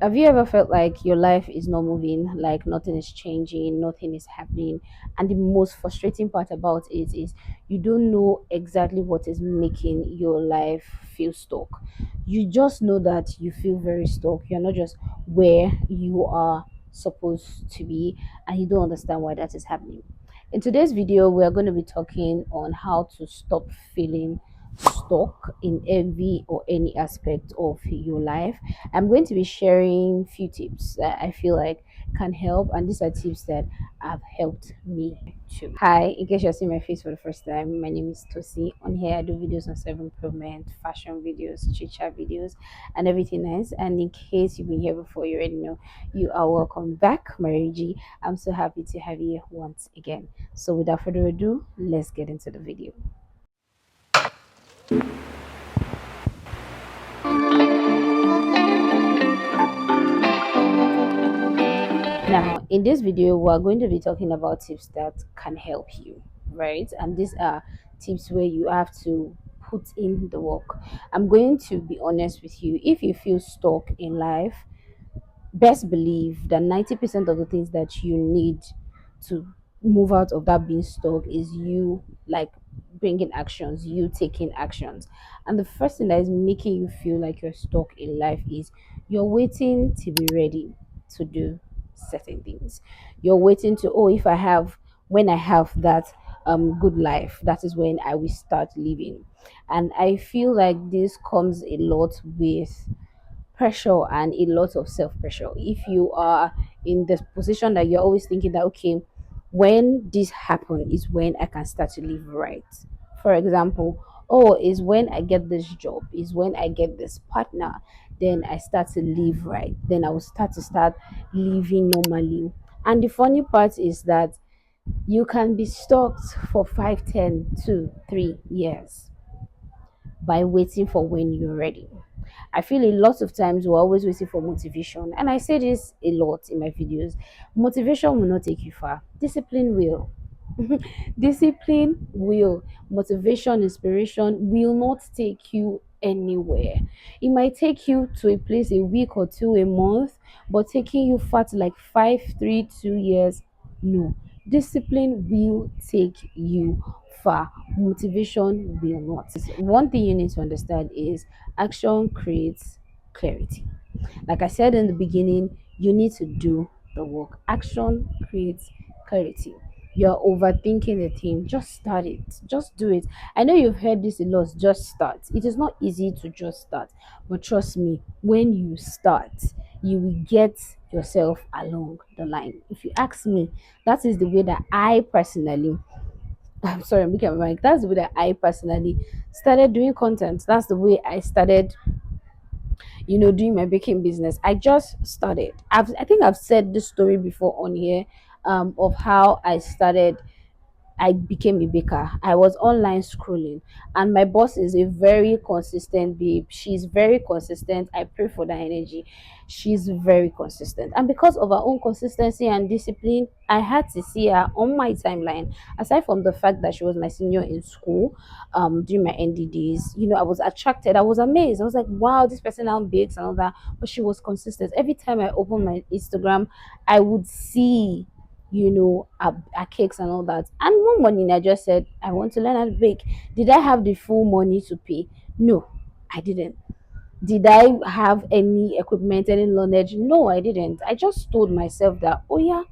Have you ever felt like your life is not moving, like nothing is changing, nothing is happening? And the most frustrating part about it is you don't know exactly what is making your life feel stuck. You just know that you feel very stuck. You're not just where you are supposed to be, and you don't understand why that is happening. In today's video, we are going to be talking on how to stop feeling stuck in every or any aspect of your life. I'm going to be sharing few tips that I feel like can help, and these are tips that have helped me too. Hi, in case you're seeing my face for the first time, my name is Tosi. On here, I do videos on self improvement, fashion videos, chit chat videos, and everything else. And in case you've been here before, you already know you are welcome back, Mary G. I'm so happy to have you once again. So, without further ado, let's get into the video. Now, in this video, we're going to be talking about tips that can help you, right? And these are tips where you have to put in the work. I'm going to be honest with you. If you feel stuck in life, best believe that 90% of the things that you need to move out of that being stuck is you like bringing actions, you taking actions. And the first thing that is making you feel like you're stuck in life is you're waiting to be ready to do certain things. You're waiting to, oh, if I have, when I have that good life, that is when I will start living. And I feel like this comes a lot with pressure and a lot of self pressure. If you are in the position that you're always thinking that, okay, when this happen is when I can start to live right. For example, oh, is when I get this job, is when I get this partner, then I start to live right. Then I will start living normally. And the funny part is that you can be stuck for 5, 10, 2, 3 years by waiting for when you're ready. I feel a lot of times we're always waiting for motivation, and I say this a lot in my videos. Motivation will not take you far, discipline will. Discipline will. Motivation, inspiration will not take you anywhere. It might take you to a place a week or two, a month, but taking you far to like 5, 3, 2 years, no. Discipline will take you far. Motivation will not. One thing you need to understand is action creates clarity. Like I said in the beginning, you need to do the work. Action creates clarity. You're overthinking the thing. Just start it. Just do it. I know you've heard this a lot. Just start. It is not easy to just start. But trust me, when you start, you will get yourself along the line. If you ask me, that is the way that I personally, I'm sorry, I'm looking at my mic. That's the way that I personally started doing content. That's the way I started, doing my baking business. I just started. I think I've said this story before on here, of how I became a baker. I was online scrolling, and my boss is a very consistent babe. She's very consistent. I pray for that energy. She's very consistent, and because of her own consistency and discipline, I had to see her on my timeline. Aside from the fact that she was my senior in school, during my NDDs, I was attracted. I was amazed. I was like, wow, this person now bakes and all that. But she was consistent. Every time I opened my Instagram, I would see our cakes and all that. And one morning I just said, I want to learn how to bake. Did I have the full money to pay? No, I didn't. Did I have any equipment, any knowledge? No, I didn't. I just told myself that, oh yeah,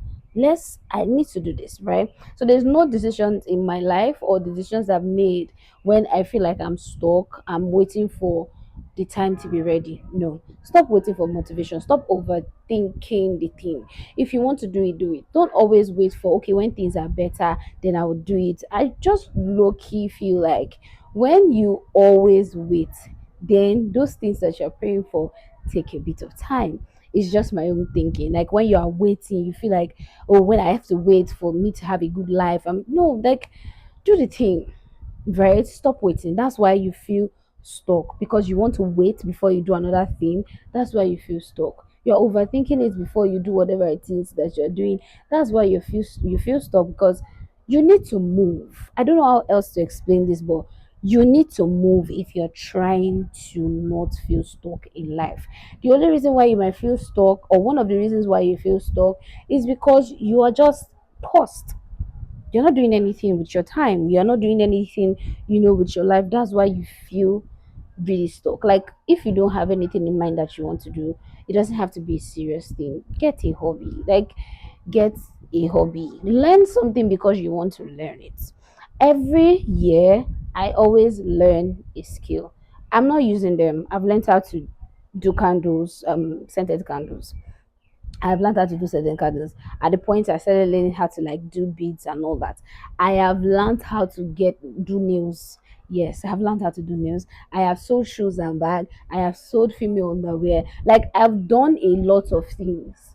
I need to do this, right? So there's no decisions in my life or decisions I've made when I feel like I'm stuck, I'm waiting for the time to be ready. No, stop waiting for motivation. Stop overthinking the thing. If you want to do it, do it. Don't always wait for, okay, when things are better, then I will do it. I just low key feel like when you always wait, then those things that you're praying for take a bit of time. It's just my own thinking. Like when you are waiting, you feel like, oh, when I have to wait for me to have a good life, I'm no, like, do the thing, right? Stop waiting. That's why you feel stuck, because you want to wait before you do another thing. That's why you feel stuck. You're overthinking it before you do whatever it is that you're doing. That's why you feel stuck, because you need to move. I don't know how else to explain this, but You need to move if you're trying to not feel stuck in life. The only reason why you might feel stuck, or one of the reasons why you feel stuck, is because you are just paused. You're not doing anything with your time. You're not doing anything, with your life. That's why you feel really stuck. Like, if you don't have anything in mind that you want to do, it doesn't have to be a serious thing. Get a hobby. Like, get a hobby. Learn something because you want to learn it. Every year, I always learn a skill. I'm not using them. I've learned how to do candles, scented candles. I've learned how to do certain candles. At the point I started learning how to like do beads and all that. I have learned how to do nails. Yes, I have learned how to do nails. I have sold shoes and bag. I have sold female underwear. Like, I've done a lot of things.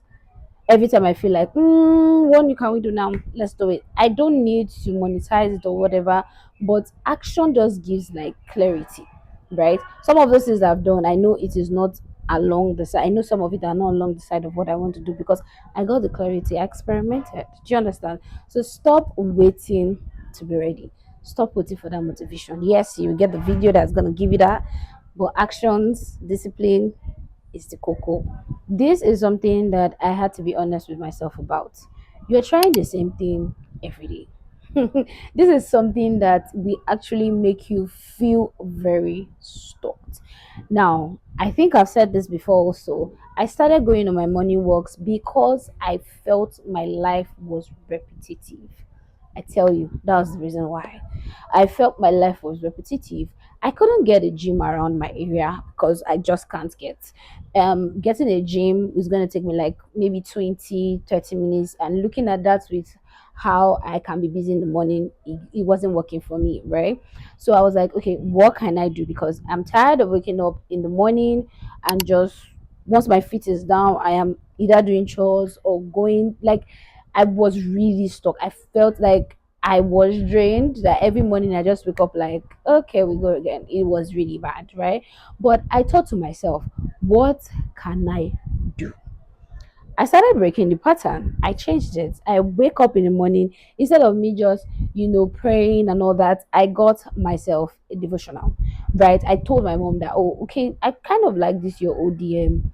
Every time I feel like, what new can we do now? Let's do it. I don't need to monetize it or whatever, but action just gives like clarity, right? Some of those things I've done, I know it is not along the side. I know some of it are not along the side of what I want to do because I got the clarity. I experimented. Do you understand? So stop waiting to be ready. Stop waiting for that motivation. Yes, you get the video that's gonna give you that, but actions, discipline, is the cocoa. This is something that I had to be honest with myself about. You're trying the same thing every day. This is something that will actually make you feel very stuck. Now, I think I've said this before also. I started going on my morning walks because I felt my life was repetitive. I tell you, that was the reason why. I felt my life was repetitive. I couldn't get a gym around my area because I just can't get. Getting a gym is going to take me like maybe 20-30 minutes, and looking at that with how I can be busy in the morning, it wasn't working for me, right? So I was like, okay, what can I do? Because I'm tired of waking up in the morning and just once my feet is down, I am either doing chores or going like I was really stuck. I felt like I was drained, that every morning I just wake up like, okay, we go again. It was really bad, right? But I thought to myself, what can I do? I started breaking the pattern. I changed it. I wake up in the morning, instead of me just, praying and all that, I got myself a devotional, right? I told my mom that, oh, okay, I kind of like this, your ODM,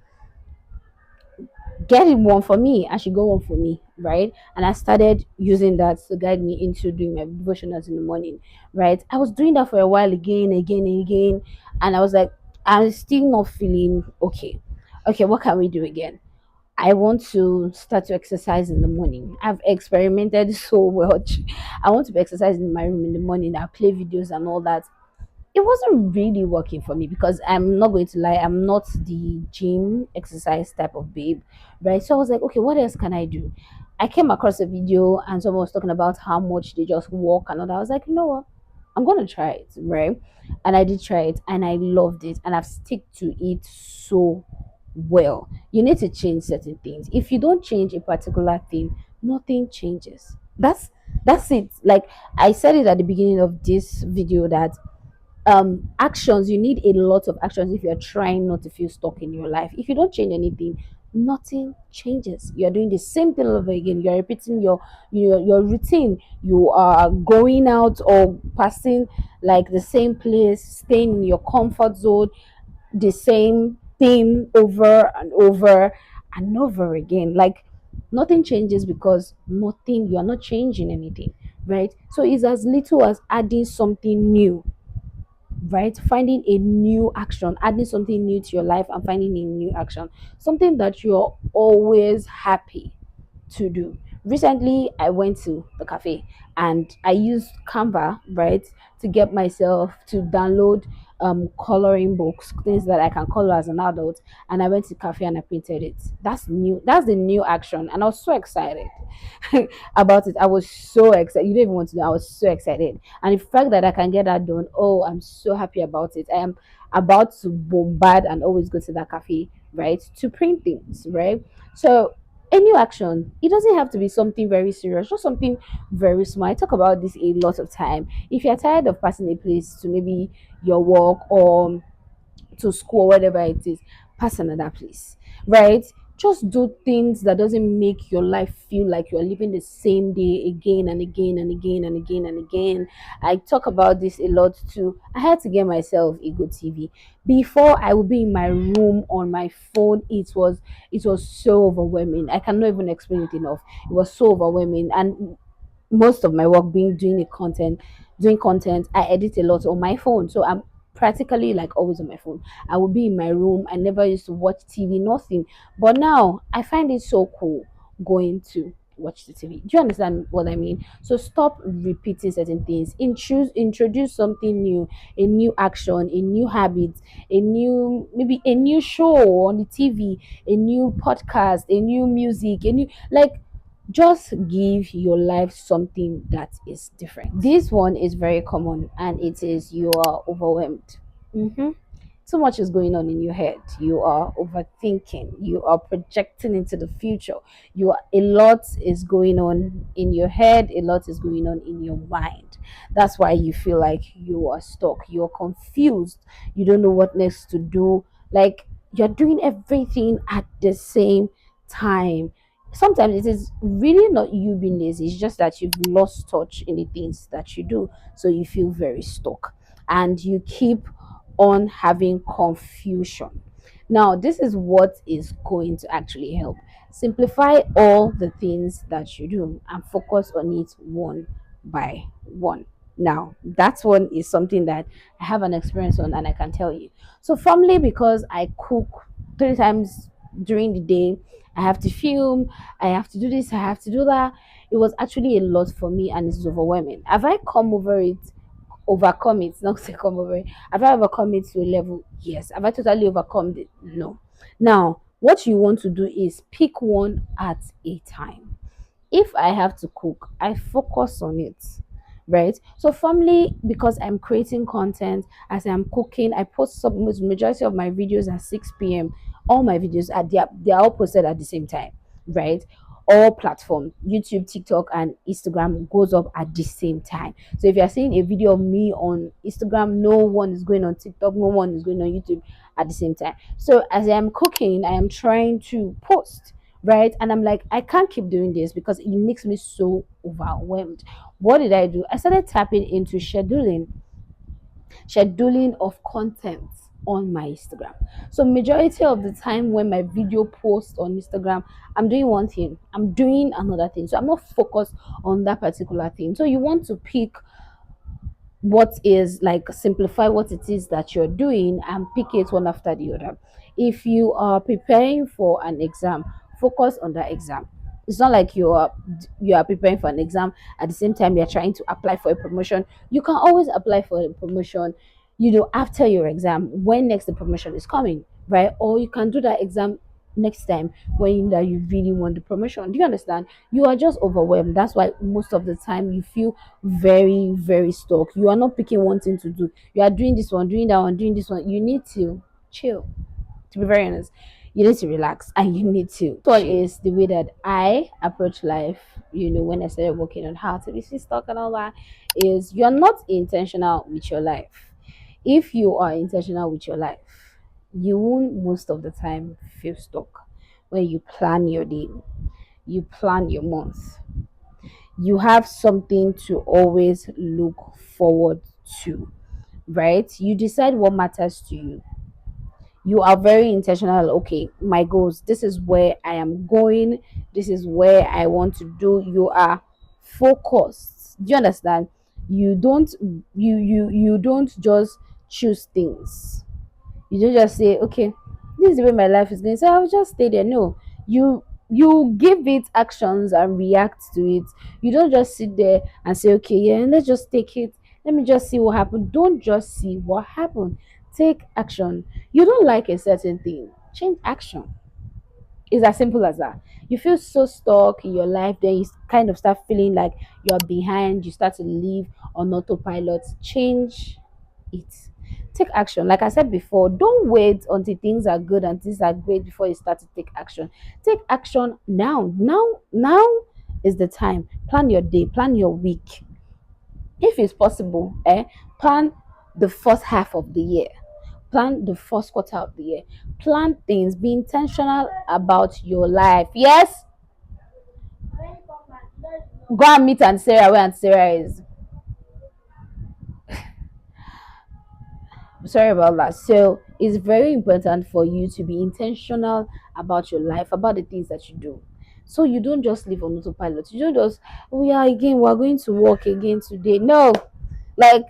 get it one for me. I should go one for me, right? And I started using that to guide me into doing my devotionals in the morning, right? I was doing that for a while, again, again, and again, and I was like, I'm still not feeling okay. Okay, what can we do again? I want to start to exercise in the morning. I've experimented so much. I want to be exercising in my room in the morning. I play videos and all that. It wasn't really working for me because I'm not going to lie, I'm not the gym exercise type of babe, right? So I was like, okay, what else can I do? I came across a video and someone was talking about how much they just walk and all that. I was like, you know what? I'm gonna try it, right? And I did try it and I loved it and I've stick to it so well. You need to change certain things. If you don't change a particular thing, nothing changes. That's it. Like I said it at the beginning of this video that actions, you need a lot of actions if you're trying not to feel stuck in your life. If you don't change anything, nothing changes. You're doing the same thing all over again. You're repeating your routine. You are going out or passing like the same place, staying in your comfort zone, the same thing over and over and over again. Like nothing changes because nothing, you are not changing anything, right? So it's as little as adding something new, right? Finding a new action, adding something new to your life and finding a new action, something that you're always happy to do. Recently, I went to the cafe and I used Canva, right, to get myself to download coloring books, things that I can color as an adult. And I went to cafe and I painted it. That's new. That's the new action, and I was so excited about it. I was so excited. You don't even want to know. I was so excited, and the fact that I can get that done, oh, I'm so happy about it. I am about to bombard and always go to that cafe, right, to print things, right? So a new action, it doesn't have to be something very serious, just something very small. I talk about this a lot of time. If you're tired of passing a place to maybe your work or to school, whatever it is, pass another place, right? Just do things that doesn't make your life feel like you're living the same day again and again and again and again and again. I talk about this a lot too. I had to get myself a good TV. Before, I would be in my room on my phone. It was so overwhelming. I cannot even explain it enough. It was so overwhelming. And most of my work being doing content, I edit a lot on my phone, so I'm practically like always on my phone. I will be in my room. I never used to watch TV, nothing. But now I find it so cool going to watch the TV. Do you understand what I mean? So stop repeating certain things. Introduce something new, a new action, a new habit, maybe a new show on the TV, a new podcast, a new music, a new, like, just give your life something that is different. This one is very common, and it is you are overwhelmed. Mhm. So much is going on in your head. You are overthinking. You are projecting into the future. A lot is going on in your head. A lot is going on in your mind. That's why you feel like you are stuck. You're confused. You don't know what next to do. Like, you're doing everything at the same time. Sometimes it is really not you being lazy. It's just that you've lost touch in the things that you do. So you feel very stuck, and you keep on having confusion. Now, this is what is going to actually help. Simplify all the things that you do and focus on it one by one. Now, that one is something that I have an experience on, and I can tell you. So, formally, because I cook 3 times during the day, I have to film, I have to do this, I have to do that. It was actually a lot for me, and it's overwhelming. Have I come over it, overcome it, not say come over it? Have I overcome it to a level? Yes. Have I totally overcome it? No. Now, what you want to do is pick one at a time. If I have to cook, I focus on it. Right. So formally, because I'm creating content as I'm cooking, I post some majority of my videos at 6 p.m. All my videos are they are all posted at the same time, right? All platforms, YouTube, TikTok, and Instagram goes up at the same time. So if you're seeing a video of me on Instagram, no one is going on TikTok, no one is going on YouTube at the same time. So as I'm cooking, I am trying to post, right? And I'm like, I can't keep doing this because it makes me so overwhelmed. What did I do? I started tapping into scheduling of content on my Instagram. So majority of the time when my video posts on Instagram, I'm doing one thing, I'm doing another thing. So I'm not focused on that particular thing. So you want to pick what is, like, simplify what it is that you're doing and pick it one after the other. If you are preparing for an exam, focus on that exam. It's not like you are preparing for an exam at the same time you're trying to apply for a promotion. You can always apply for a promotion, after your exam, when next the promotion is coming, right? Or you can do that exam next time when that you really want the promotion. Do you understand? You are just overwhelmed. That's why most of the time you feel very, very stuck. You are not picking one thing to do. You are doing this one, doing that one, doing this one. You need to chill. To be very honest, you need to relax and you need to. One is the way that I approach life. When I started working on how to be stuck and all that, is you're not intentional with your life. If you are intentional with your life, you won't most of the time feel stuck. When you plan your day, you plan your month, you have something to always look forward to, right? You decide what matters to you. You are very intentional. Okay, my goals, this is where I am going, this is where I want to do. You are focused. Do you understand? You don't just choose things. You don't just say, okay, this is the way my life is going, so I'll just stay there. No, you give it actions and react to it. You don't just sit there and say, okay, yeah, let's just take it, let me just see what happened. Don't just see what happened, take action. You don't like a certain thing, change action. It's as simple as that. You feel so stuck in your life, then you kind of start feeling like you're behind, you start to live on autopilot. Change it. Take action. Like I said before, don't wait until things are good and things are great before you start to take action. Take action now. Now is the time. Plan your day, plan your week. If it's possible, plan the first half of the year. Plan the first quarter of the year. Plan things. Be intentional about your life. Yes. Go and meet Aunt Sarah where Aunt Sarah is. Sorry about that. So it's very important for you to be intentional about your life, about the things that you do. So you don't just live on autopilot. You don't just, oh yeah, again, we're going to work again today. No, like,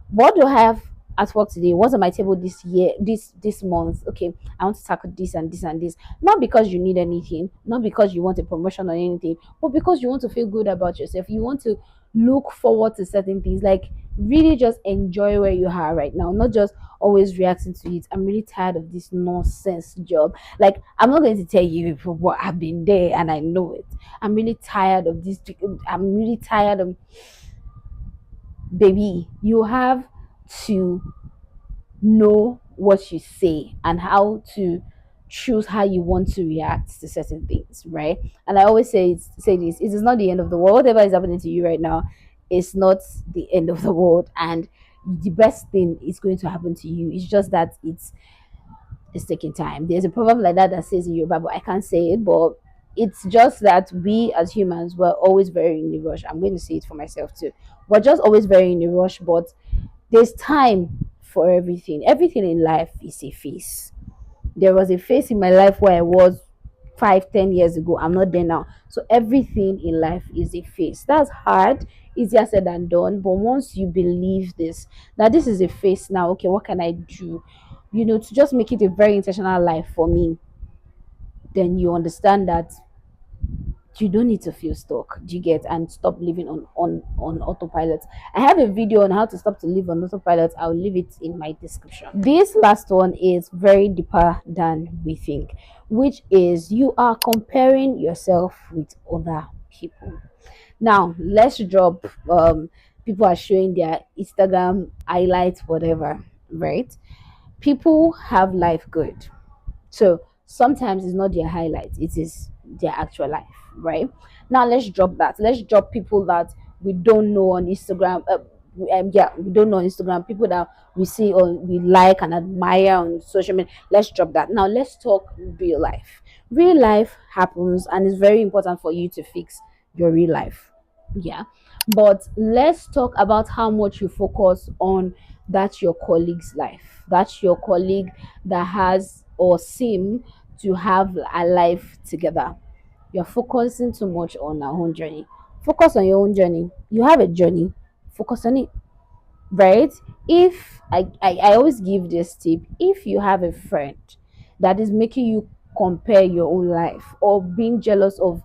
what do I have at work today? What's on my table this year, this month? Okay, I want to tackle this and this and this. Not because you need anything, not because you want a promotion or anything, but because you want to feel good about yourself. You want to look forward to certain things. Like, really just enjoy where you are right now, not just always reacting to it. I'm really tired of this nonsense job. Like, I'm not going to tell you what I've been there and I know it. I'm really tired of this. I'm really tired of, baby, you have to know what you say and how to choose how you want to react to certain things, right? And I always say this: it is not the end of the world. Whatever is happening to you right now, it's not the end of the world, and the best thing is going to happen to you. It's just that it's taking time. There's a proverb like that that says in Yoruba, but I can't say it, but it's just that we as humans were always very in a rush. I'm going to say it for myself too. We're just always very in a rush, but there's time for everything. Everything in life is a phase. There was a phase in my life where I was 5, 10 years ago. I'm not there now. So everything in life is a phase. That's hard, easier said than done. But once you believe this, that this is a phase now, okay, what can I do? To just make it a very intentional life for me, then you understand that you don't need to feel stuck. Do you get? And stop living on autopilot. I have a video on how to stop to live on autopilot. I'll leave it in my description. This last one is very deeper than we think, which is you are comparing yourself with other people. Now let's drop, people are showing their Instagram highlights, whatever, right? People have life good. So sometimes it's not their highlights, it is their actual life, right? Now let's drop that. Let's drop people that we don't know on Instagram. Yeah, we don't know on Instagram. People that we see or we like and admire on social media. Let's drop that. Now let's talk real life. Real life happens, and it's very important for you to fix your real life. Yeah, but let's talk about how much you focus on that your colleague's life. That's your colleague that has or seem to have a life together. You're focusing too much on our own journey. Focus on your own journey. You have a journey, focus on it, right? If I always give this tip: if you have a friend that is making you compare your own life or being jealous of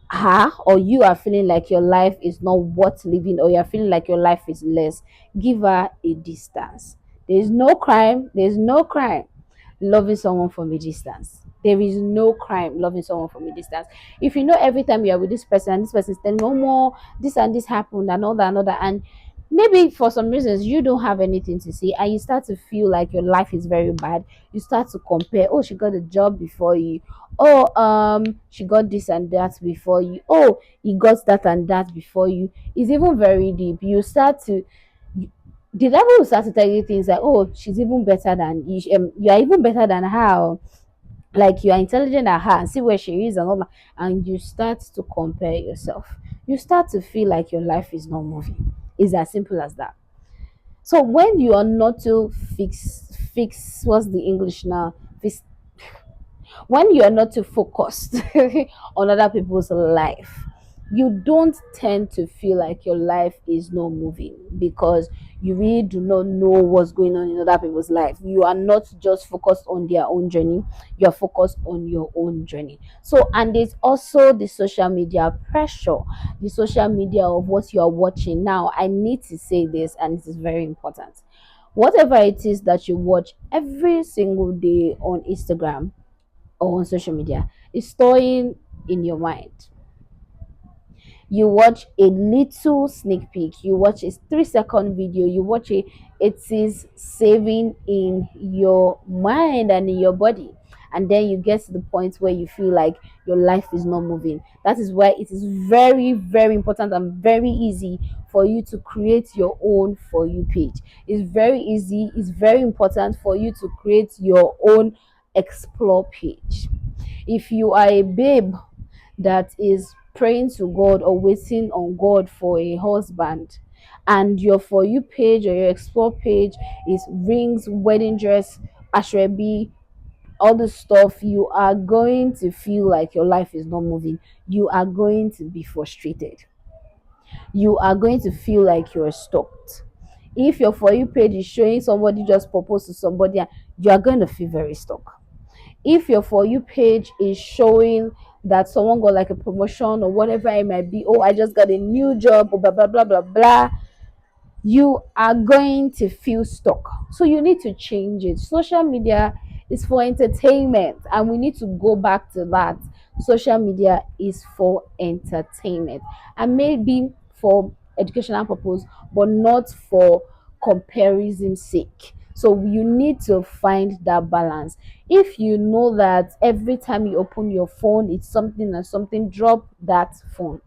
her, or you are feeling like your life is not worth living, or you're feeling like your life is less, give her a distance. There's no crime loving someone from a distance. There is no crime loving someone from a distance. If you know every time you are with this person and this person is telling no more, this and this happened and all that, another, and maybe for some reasons you don't have anything to say, and you start to feel like your life is very bad, you start to compare. Oh, she got a job before you. Oh, she got this and that before you. Oh, he got that and that before you. It's even very deep. The devil will start to tell you things like, oh, she's even better than you, you are even better than her, like you are intelligent than her, and see where she is and all that. And you start to compare yourself. You start to feel like your life is not moving. It's as simple as that. So when you are not to fix what's the English now, fix, when you are not too focused on other people's life, you don't tend to feel like your life is not moving, because you really do not know what's going on in other people's life. You are not just focused on their own journey, you're focused on your own journey. So, and there's also the social media pressure, the social media of what you are watching. Now I need to say this, and this is very important: whatever it is that you watch every single day on Instagram or on social media is storing in your mind. You watch a little sneak peek, you watch a 3-second video, you watch it is saving in your mind and in your body. and then you get to the point where you feel like your life is not moving. That is why it is very, very important and very easy for you to create your own For You page. It's very easy, it's very important for you to create your own explore page. If you are a babe that is praying to God or waiting on God for a husband, and your For You page or your explore page is rings, wedding dress, ashrebi, all the stuff, you are going to feel like your life is not moving. You are going to be frustrated. You are going to feel like you're stuck. If your For You page is showing somebody just proposed to somebody, you are going to feel very stuck. If your For You page is showing that someone got like a promotion or whatever it might be, oh, I just got a new job, or blah blah blah blah blah, you are going to feel stuck. So you need to change it. Social media is for entertainment, and we need to go back to that. Social media is for entertainment and maybe for educational purpose, but not for comparison sake. So you need to find that balance. If you know that every time you open your phone it's something and something, drop that phone,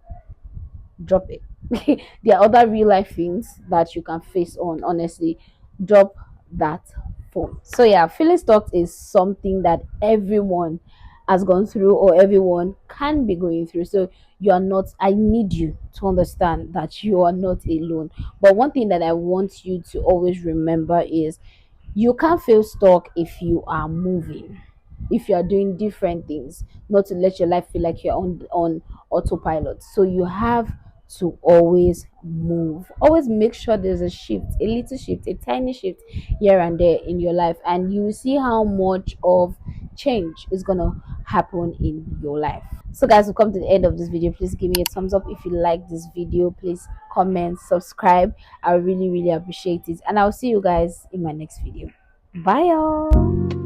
drop it. There are other real life things that you can face on, honestly. Drop that phone. So yeah, feeling stuck is something that everyone has gone through or everyone can be going through. So you are not, I need you to understand that you are not alone. But one thing that I want you to always remember is you can't feel stuck if you are moving, if you are doing different things, not to let your life feel like you're on autopilot. So you have to always move, always make sure there's a shift, a little shift, a tiny shift here and there in your life, and you will see how much of change is gonna happen in your life. So guys, we've come to the end of this video. Please give me a thumbs up if you like this video. Please comment, subscribe. I really, really appreciate it, and I'll see you guys in my next video. Bye y'all.